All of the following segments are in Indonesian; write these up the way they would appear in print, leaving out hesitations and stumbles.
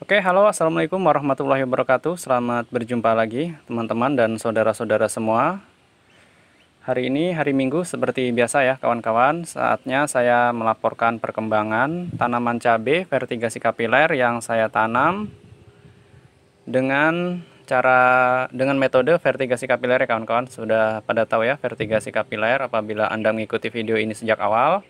Oke, halo, assalamualaikum warahmatullahi wabarakatuh. Selamat berjumpa lagi, teman-teman dan saudara-saudara semua. Hari ini hari Minggu, seperti biasa ya, kawan-kawan. Saatnya saya melaporkan perkembangan tanaman cabai vertigasi kapiler yang saya tanam dengan metode vertigasi kapiler ya, kawan-kawan. Sudah pada tahu ya vertigasi kapiler apabila Anda mengikuti video ini sejak awal.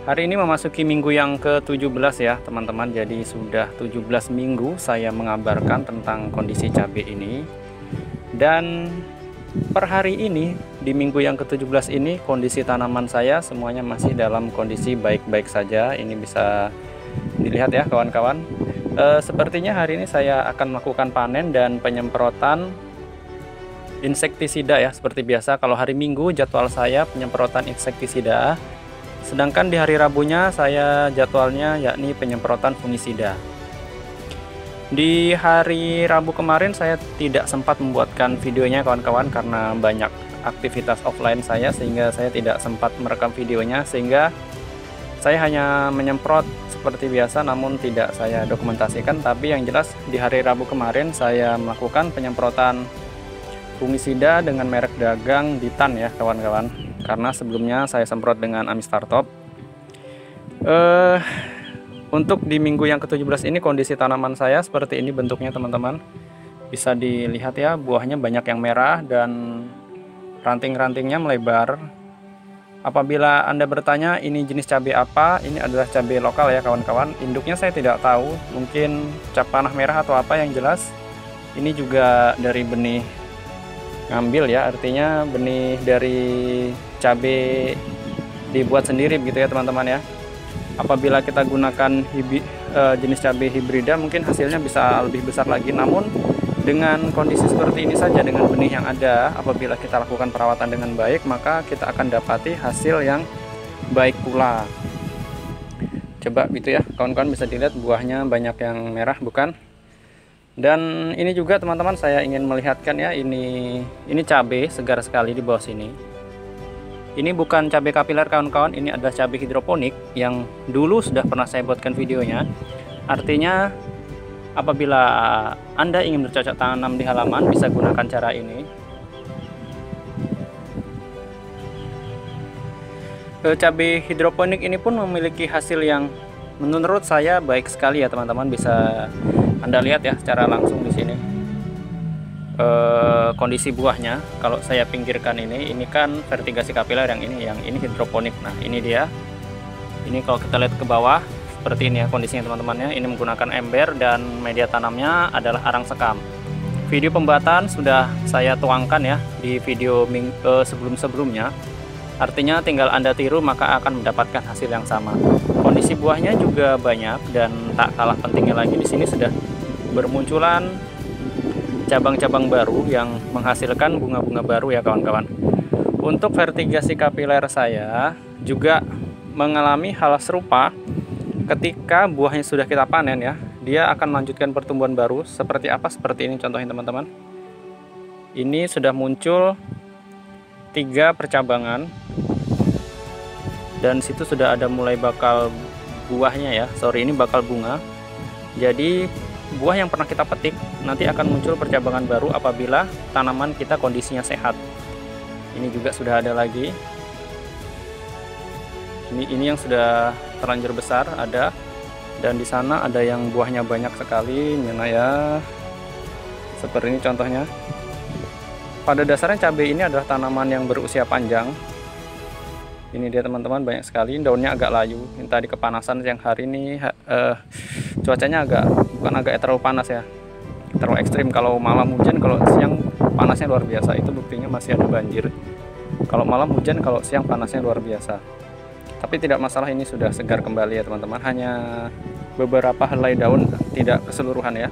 Hari ini memasuki minggu yang ke-17 ya teman-teman. Jadi sudah 17 minggu saya mengabarkan tentang kondisi cabai ini. Dan per hari ini di minggu yang ke-17 ini kondisi tanaman saya semuanya masih dalam kondisi baik-baik saja. Ini bisa dilihat ya kawan-kawan. Sepertinya hari ini saya akan melakukan panen dan penyemprotan insektisida ya. Seperti biasa kalau hari Minggu jadwal saya penyemprotan insektisida. Sedangkan di hari Rabunya saya jadwalnya yakni penyemprotan fungisida. Di hari Rabu kemarin saya tidak sempat membuatkan videonya kawan-kawan karena banyak aktivitas offline saya sehingga saya tidak sempat merekam videonya, sehingga saya hanya menyemprot seperti biasa namun tidak saya dokumentasikan. Tapi yang jelas di hari Rabu kemarin saya melakukan penyemprotan fungisida dengan merek dagang Ditan ya kawan-kawan, karena sebelumnya saya semprot dengan Amistar Top. Untuk di minggu yang ke-17 ini kondisi tanaman saya seperti ini bentuknya teman-teman. Bisa dilihat ya, buahnya banyak yang merah dan ranting-rantingnya melebar. Apabila Anda bertanya ini jenis cabai apa, ini adalah cabai lokal ya kawan-kawan. Induknya saya tidak tahu, mungkin cap panah merah atau apa. Yang jelas ini juga dari benih ngambil ya, artinya benih dari cabai dibuat sendiri begitu ya teman-teman ya. Apabila kita gunakan jenis cabai hibrida mungkin hasilnya bisa lebih besar lagi, namun dengan kondisi seperti ini saja dengan benih yang ada, apabila kita lakukan perawatan dengan baik maka kita akan dapati hasil yang baik pula. Coba gitu ya kawan-kawan, bisa dilihat buahnya banyak yang merah bukan? Dan ini juga teman-teman saya ingin melihatkan ya, ini cabai segar sekali di bawah sini. Ini bukan cabai kapiler kawan-kawan, ini adalah cabai hidroponik yang dulu sudah pernah saya buatkan videonya. Artinya apabila Anda ingin bercocok tanam di halaman bisa gunakan cara ini. Cabai hidroponik ini pun memiliki hasil yang menurut saya baik sekali ya teman-teman. Bisa Anda lihat ya secara langsung di sini kondisi buahnya. Kalau saya pinggirkan ini kan vertigasi kapiler, yang ini hidroponik. Nah ini dia, ini kalau kita lihat ke bawah seperti ini ya kondisinya teman-teman ya. Ini menggunakan ember dan media tanamnya adalah arang sekam. Video pembuatan sudah saya tuangkan ya di video sebelum-sebelumnya. Artinya tinggal Anda tiru maka akan mendapatkan hasil yang sama. Kondisi buahnya juga banyak dan tak kalah pentingnya lagi di sini sudah bermunculan cabang-cabang baru yang menghasilkan bunga-bunga baru ya kawan-kawan. Untuk vertigasi kapiler saya juga mengalami hal serupa. Ketika buahnya sudah kita panen ya, dia akan melanjutkan pertumbuhan baru. Seperti apa? Seperti ini contohnya teman-teman. Ini sudah muncul 3 percabangan dan situ sudah ada mulai bakal buahnya ya. Ini bakal bunga. Jadi buah yang pernah kita petik nanti akan muncul percabangan baru apabila tanaman kita kondisinya sehat. Ini juga sudah ada lagi. Ini yang sudah terlanjur besar ada, dan di sana ada yang buahnya banyak sekali. Mana ya? Seperti ini contohnya. Pada dasarnya cabai ini adalah tanaman yang berusia panjang. Ini dia teman-teman, banyak sekali, daunnya agak layu. Ini tadi kepanasan siang hari ini, cuacanya bukan terlalu panas ya, terlalu ekstrim. Kalau malam hujan, kalau siang panasnya luar biasa. Itu buktinya masih ada banjir. Kalau malam hujan, kalau siang panasnya luar biasa. Tapi tidak masalah, ini sudah segar kembali ya teman-teman. Hanya beberapa helai daun, tidak keseluruhan ya.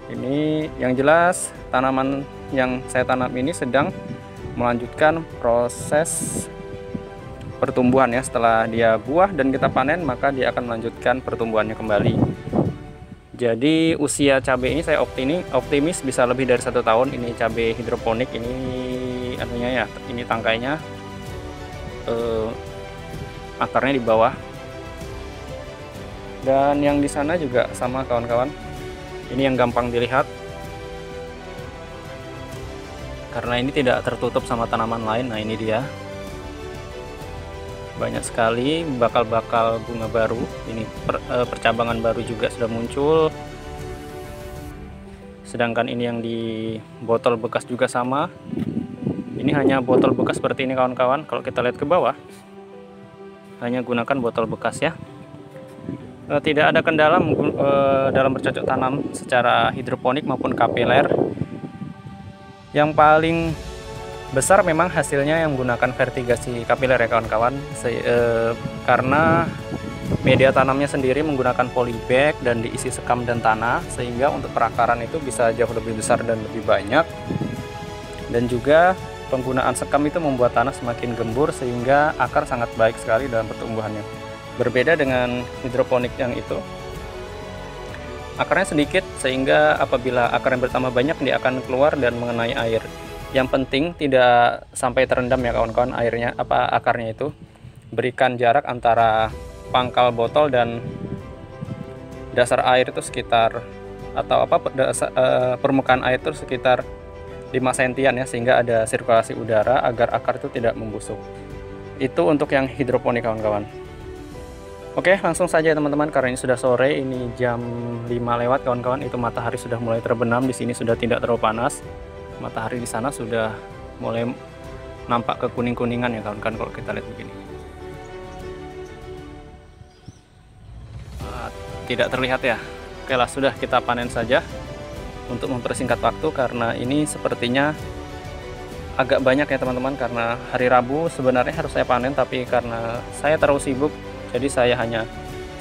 Ini yang jelas tanaman yang saya tanam ini sedang melanjutkan proses pertumbuhan ya. Setelah dia buah dan kita panen, maka dia akan melanjutkan pertumbuhannya kembali. Jadi usia cabai ini saya optimis bisa lebih dari 1 tahun. Ini cabai hidroponik, ini anunya ya, ini tangkainya, akarnya di bawah. Dan yang di sana juga sama kawan-kawan. Ini yang gampang dilihat karena ini tidak tertutup sama tanaman lain. Nah ini dia, banyak sekali bakal-bakal bunga baru. Ini percabangan baru juga sudah muncul. Sedangkan ini yang di botol bekas juga sama. Ini hanya botol bekas seperti ini kawan-kawan. Kalau kita lihat ke bawah, hanya gunakan botol bekas ya. Tidak ada kendala dalam bercocok tanam secara hidroponik maupun kapiler. Yang paling besar memang hasilnya yang menggunakan vertigasi kapiler ya kawan-kawan, karena media tanamnya sendiri menggunakan polybag dan diisi sekam dan tanah, sehingga untuk perakaran itu bisa jauh lebih besar dan lebih banyak. Dan juga penggunaan sekam itu membuat tanah semakin gembur, sehingga akar sangat baik sekali dalam pertumbuhannya. Berbeda dengan hidroponik yang itu, akarnya sedikit, sehingga apabila akar yang bertambah banyak dia akan keluar dan mengenai air. Yang penting tidak sampai terendam ya kawan-kawan airnya, akarnya itu. Berikan jarak antara pangkal botol dan dasar air itu sekitar, atau permukaan air itu sekitar 5 sentian ya, sehingga ada sirkulasi udara agar akar itu tidak membusuk. Itu untuk yang hidroponik kawan-kawan. Oke, langsung saja teman-teman, karena ini sudah sore, ini jam 5 lewat kawan-kawan. Itu matahari sudah mulai terbenam, di sini sudah tidak terlalu panas. Matahari di sana sudah mulai nampak kekuning-kuningan ya kawan-kawan kalau kita lihat begini. Tidak terlihat ya. Oke lah, sudah, kita panen saja untuk mempersingkat waktu, karena ini sepertinya agak banyak ya teman-teman. Karena hari Rabu sebenarnya harus saya panen, tapi karena saya terlalu sibuk, jadi saya hanya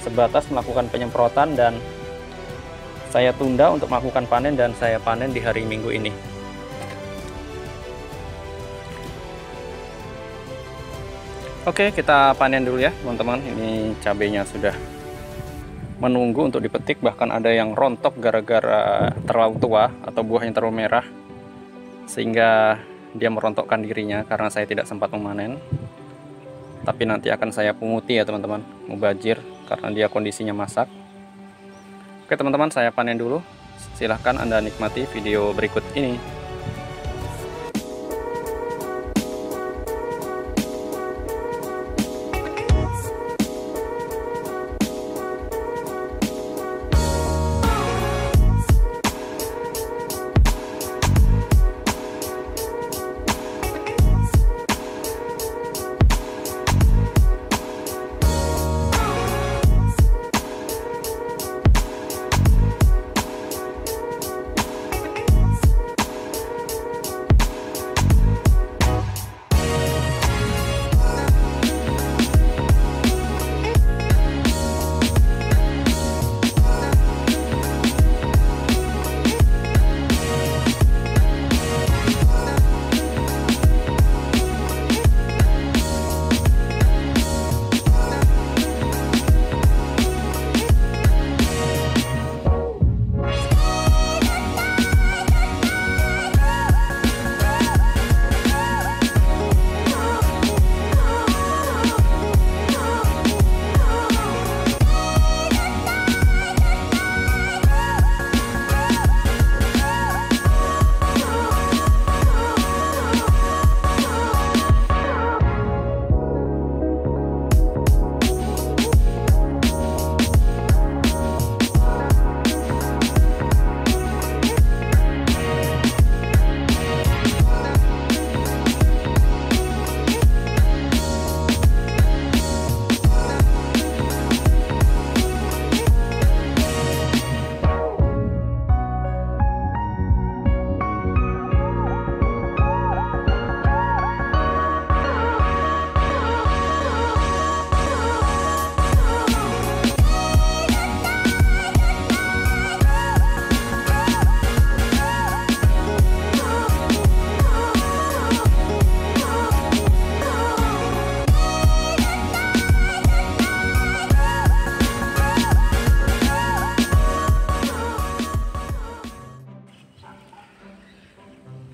sebatas melakukan penyemprotan dan saya tunda untuk melakukan panen, dan saya panen di hari Minggu ini. Oke, kita panen dulu ya teman-teman. Ini cabenya sudah menunggu untuk dipetik, bahkan ada yang rontok gara-gara terlalu tua atau buahnya terlalu merah, sehingga dia merontokkan dirinya karena saya tidak sempat memanen. Tapi nanti akan saya punguti ya teman-teman, mubazir, karena dia kondisinya masak. Oke teman-teman, saya panen dulu. Silahkan Anda nikmati video berikut ini.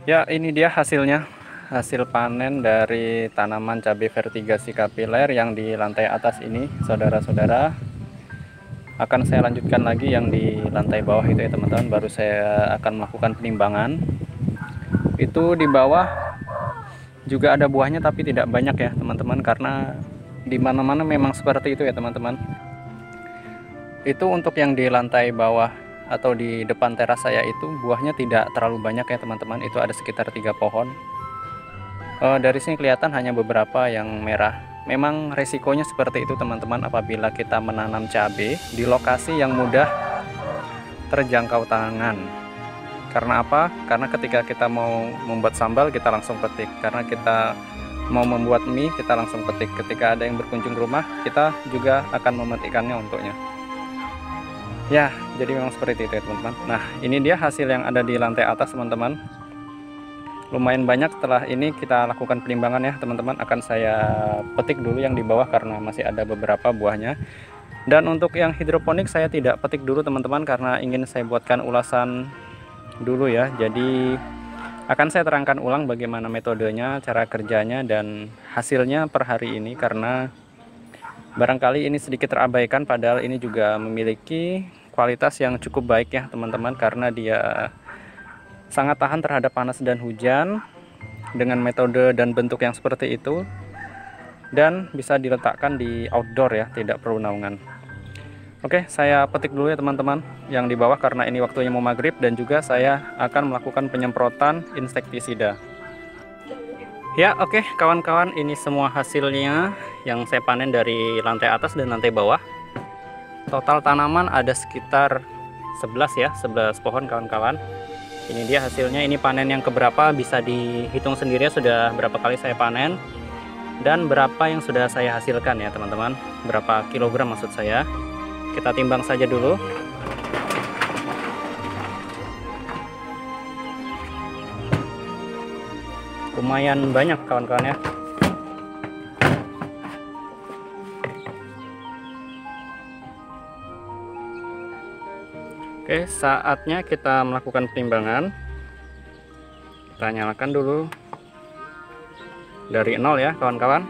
Ya, ini dia hasilnya. Hasil panen dari tanaman cabai vertigasi kapiler yang di lantai atas ini, saudara-saudara. Akan saya lanjutkan lagi yang di lantai bawah itu ya teman-teman. Baru saya akan melakukan penimbangan. Itu di bawah juga ada buahnya tapi tidak banyak ya teman-teman, karena di mana-mana memang seperti itu ya teman-teman. Itu untuk yang di lantai bawah atau di depan teras saya itu buahnya tidak terlalu banyak ya teman-teman. Itu ada sekitar 3 pohon. Dari sini kelihatan hanya beberapa yang merah. Memang resikonya seperti itu teman-teman apabila kita menanam cabai di lokasi yang mudah terjangkau tangan. Karena apa? Karena ketika kita mau membuat sambal kita langsung petik. Karena kita mau membuat mie kita langsung petik. Ketika ada yang berkunjung ke rumah kita juga akan memetikannya untuknya. Ya, jadi memang seperti itu ya teman-teman. Nah, ini dia hasil yang ada di lantai atas teman-teman. Lumayan banyak. Setelah ini kita lakukan penimbangan ya teman-teman. Akan saya petik dulu yang di bawah karena masih ada beberapa buahnya. Dan untuk yang hidroponik saya tidak petik dulu teman-teman karena ingin saya buatkan ulasan dulu ya. Jadi akan saya terangkan ulang bagaimana metodenya, cara kerjanya, dan hasilnya per hari ini. Karena barangkali ini sedikit terabaikan, padahal ini juga memiliki kualitas yang cukup baik ya teman-teman, karena dia sangat tahan terhadap panas dan hujan dengan metode dan bentuk yang seperti itu, dan bisa diletakkan di outdoor ya, tidak perlu naungan. Oke, saya petik dulu ya teman-teman yang di bawah karena ini waktunya mau maghrib, dan juga saya akan melakukan penyemprotan insektisida. Ya, oke kawan-kawan, ini semua hasilnya yang saya panen dari lantai atas dan lantai bawah. Total tanaman ada sekitar 11 ya, 11 pohon kawan-kawan. Ini dia hasilnya. Ini panen yang keberapa bisa dihitung sendiri ya, sudah berapa kali saya panen dan berapa yang sudah saya hasilkan ya teman-teman. Berapa kilogram maksud saya. Kita timbang saja dulu. Lumayan banyak kawan-kawan ya. Oke, saatnya kita melakukan penimbangan. Kita nyalakan dulu dari 0 ya kawan-kawan.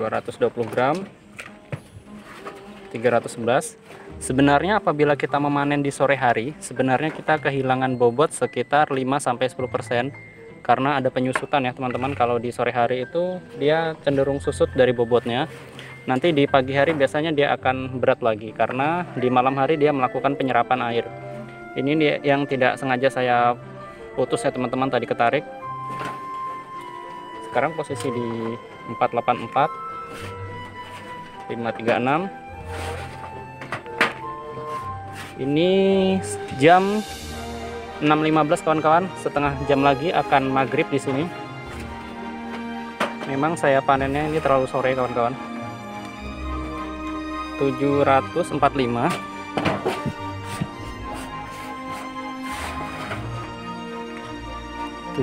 (220 gram) 311. Sebenarnya apabila kita memanen di sore hari, sebenarnya kita kehilangan bobot sekitar 5-10% karena ada penyusutan ya teman-teman. Kalau di sore hari itu dia cenderung susut dari bobotnya. Nanti di pagi hari biasanya dia akan berat lagi karena di malam hari dia melakukan penyerapan air. Ini dia yang tidak sengaja saya putus ya teman-teman, tadi ketarik. Sekarang posisi di 484 536. Ini jam 6.15 kawan-kawan, setengah jam lagi akan maghrib di sini. Memang saya panennya ini terlalu sore kawan-kawan. 745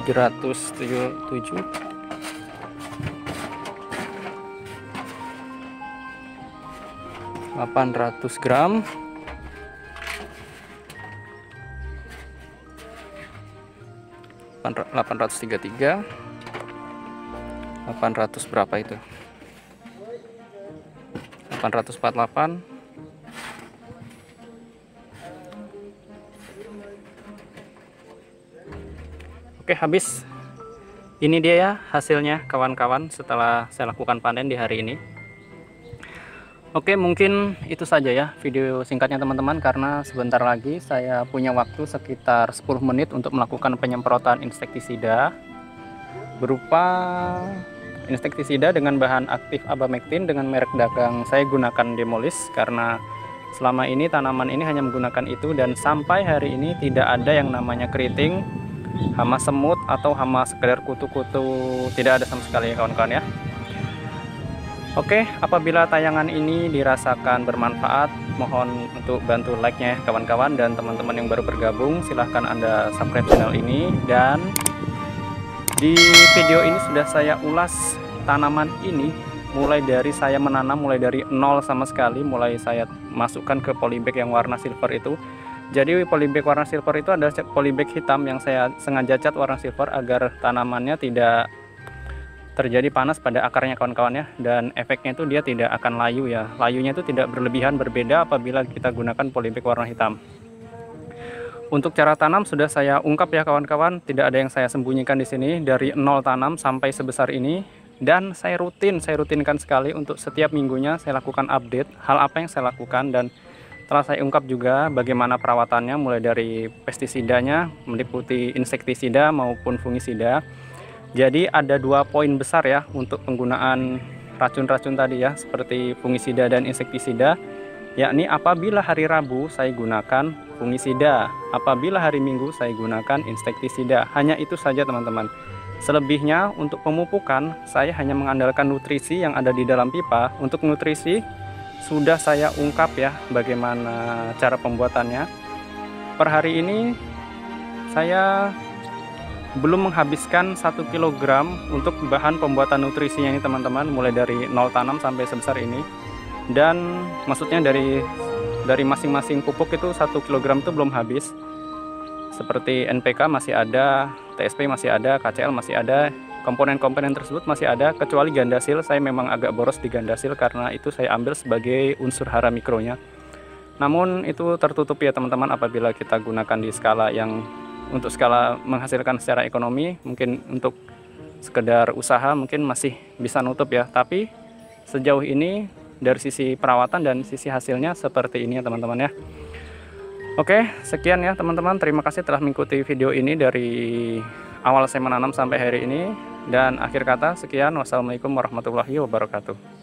777 800 gram 833 800 berapa itu 848. Oke, habis. Ini dia ya hasilnya kawan-kawan setelah saya lakukan panen di hari ini. Oke, mungkin itu saja ya video singkatnya teman-teman, karena sebentar lagi saya punya waktu sekitar 10 menit untuk melakukan penyemprotan insektisida berupa insektisida dengan bahan aktif abamectin dengan merek dagang saya gunakan Demolis, karena selama ini tanaman ini hanya menggunakan itu, dan sampai hari ini tidak ada yang namanya keriting, hama semut, atau hama sekedar kutu-kutu, tidak ada sama sekali ya kawan-kawan ya. Oke, apabila tayangan ini dirasakan bermanfaat, mohon untuk bantu like-nya ya kawan-kawan, dan teman-teman yang baru bergabung silahkan Anda subscribe channel ini. Dan di video ini sudah saya ulas tanaman ini mulai dari saya menanam, mulai dari nol sama sekali, mulai saya masukkan ke polybag yang warna silver itu. Jadi polybag warna silver itu adalah polybag hitam yang saya sengaja cat warna silver agar tanamannya tidak terjadi panas pada akarnya kawan-kawan ya, dan efeknya itu dia tidak akan layu ya. Layunya itu tidak berlebihan, berbeda apabila kita gunakan polybag warna hitam. Untuk cara tanam sudah saya ungkap ya kawan-kawan, tidak ada yang saya sembunyikan di sini, dari nol tanam sampai sebesar ini. Dan saya rutinkan sekali untuk setiap minggunya saya lakukan update hal apa yang saya lakukan, dan telah saya ungkap juga bagaimana perawatannya, mulai dari pestisidanya meliputi insektisida maupun fungisida. Jadi ada 2 poin besar ya untuk penggunaan racun-racun tadi ya, seperti fungisida dan insektisida, yakni apabila hari Rabu saya gunakan fungisida, apabila hari Minggu saya gunakan insektisida. Hanya itu saja teman-teman. Selebihnya untuk pemupukan saya hanya mengandalkan nutrisi yang ada di dalam pipa. Untuk nutrisi sudah saya ungkap ya bagaimana cara pembuatannya. Per hari ini saya belum menghabiskan 1 kg untuk bahan pembuatan nutrisinya ini teman-teman, mulai dari nol tanam sampai sebesar ini. Dan maksudnya dari masing-masing pupuk itu 1 kg itu belum habis. Seperti NPK masih ada, TSP masih ada, KCL masih ada, komponen-komponen tersebut masih ada, kecuali gandasil. Saya memang agak boros di gandasil karena itu saya ambil sebagai unsur hara mikronya. Namun itu tertutup ya teman-teman apabila kita gunakan di skala yang untuk skala menghasilkan secara ekonomi. Mungkin untuk sekedar usaha mungkin masih bisa nutup ya, tapi sejauh ini dari sisi perawatan dan sisi hasilnya seperti ini ya teman-teman ya. Oke, sekian ya teman-teman, terima kasih telah mengikuti video ini dari awal saya menanam sampai hari ini. Dan akhir kata sekian, wassalamualaikum warahmatullahi wabarakatuh.